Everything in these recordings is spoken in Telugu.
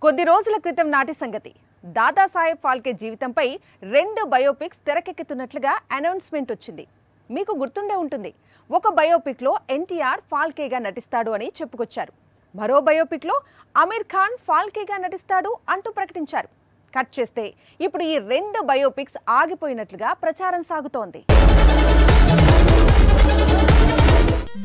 కొద్ది రోజుల క్రితం నాటి సంగతి. దాదాసాహెబ్ ఫాల్కే జీవితంపై 2 బయోపిక్స్ తెరకెక్కుతున్నట్లుగా అనౌన్స్మెంట్ వచ్చింది. మీకు గుర్తుండే ఉంటుంది, ఒక బయోపిక్లో ఎన్టీఆర్ ఫాల్కేగా నటిస్తాడు అని చెప్పుకొచ్చారు. మరో బయోపిక్లో అమీర్ ఖాన్ ఫాల్కేగా నటిస్తాడు అంటూ ప్రకటించారు. కట్ చేస్తే ఇప్పుడు ఈ 2 బయోపిక్స్ ఆగిపోయినట్లుగా ప్రచారం సాగుతోంది.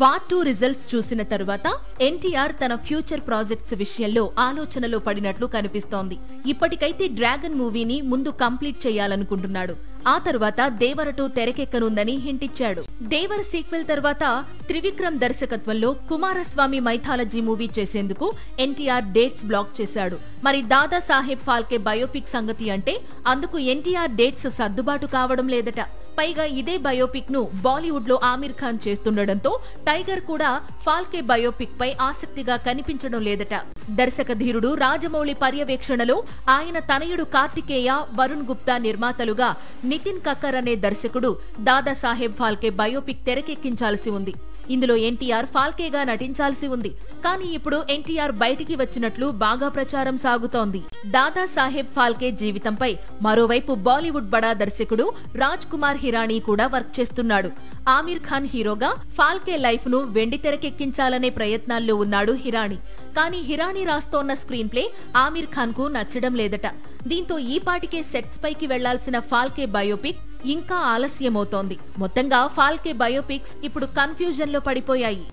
వార్ 2 రిజల్ట్స్ చూసిన తరువాత ఎన్టీఆర్ తన ఫ్యూచర్ ప్రాజెక్ట్స్ విషయంలో ఆలోచనలో పడినట్లు కనిపిస్తోంది. ఇప్పటికైతే డ్రాగన్ మూవీని ముందు కంప్లీట్ చేయాలనుకుంటున్నాడు. ఆ తర్వాత దేవర 2 తెరకెక్కనుందని హింట్ ఇచ్చాడు. దేవర సీక్వెల్ తర్వాత త్రివిక్రమ్ దర్శకత్వంలో కుమారస్వామి మైథాలజీ మూవీ చేసేందుకు ఎన్టీఆర్ డేట్స్ బ్లాక్ చేశాడు. మరి దాదా సాహెబ్ ఫాల్కే బయోపిక్ సంగతి అంటే అందుకు ఎన్టీఆర్ డేట్స్ సర్దుబాటు కావడం లేదట. పైగా ఇదే బయోపిక్ ను బాలీవుడ్ లో ఆమీర్ ఖాన్ చేస్తుండటంతో టైగర్ కూడా ఫాల్కే బయోపిక్ పై ఆసక్తిగా కనిపించడం లేదట. దర్శక ధీరుడు రాజమౌళి పర్యవేక్షణలో ఆయన తనయుడు కార్తికేయ, వరుణ్ గుప్తా నిర్మాతలుగా నితిన్ కక్కర్ అనే దర్శకుడు దాదా సాహెబ్ ఫాల్కే బయోపిక్ తెరకెక్కించాల్సి ఉంది. ఇందులో ఎన్టీఆర్ ఫాల్కేగా నటించాల్సి ఉంది. కానీ ఇప్పుడు ఎన్టీఆర్ బయటికి వచ్చినట్లు బాగా ప్రచారం సాగుతోంది. దాదా సాహెబ్ ఫాల్కే జీవితంపై మరోవైపు బాలీవుడ్ బడా దర్శకుడు రాజ్ కుమార్ హిరానీ కూడా వర్క్ చేస్తున్నాడు. ఆమీర్ ఖాన్ హీరోగా ఫాల్కే లైఫ్ ను వెండి తెరకెక్కించాలనే ప్రయత్నాల్లో ఉన్నాడు హిరానీ. కానీ హిరానీ రాస్తోన్న స్క్రీన్ ప్లే ఆమీర్ ఖాన్ కు నచ్చడం లేదట. దీంతో ఈ పాటికే సెట్స్ పైకి వెళ్లాల్సిన ఫాల్కే బయోపిక్ ఇంకా ఆలస్యమవుతోంది. మొత్తంగా ఫాల్కే బయోపిక్స్ ఇప్పుడు కన్ఫ్యూజన్ లో పడిపోయాయి.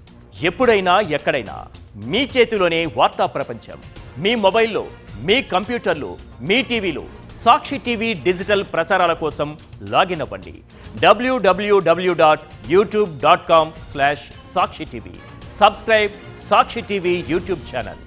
ఎప్పుడైనా ఎక్కడైనా మీ చేతిలోనే వార్తా ప్రపంచం. మీ మొబైల్లో, మీ కంప్యూటర్లో, మీ టీవీలో సాక్షి టీవీ డిజిటల్ ప్రసారాల కోసం లాగిన్ అవ్వండి. www.youtube.com/సాక్షి టీవీ. సబ్స్క్రైబ్ సాక్షి టీవీ యూట్యూబ్ ఛానల్.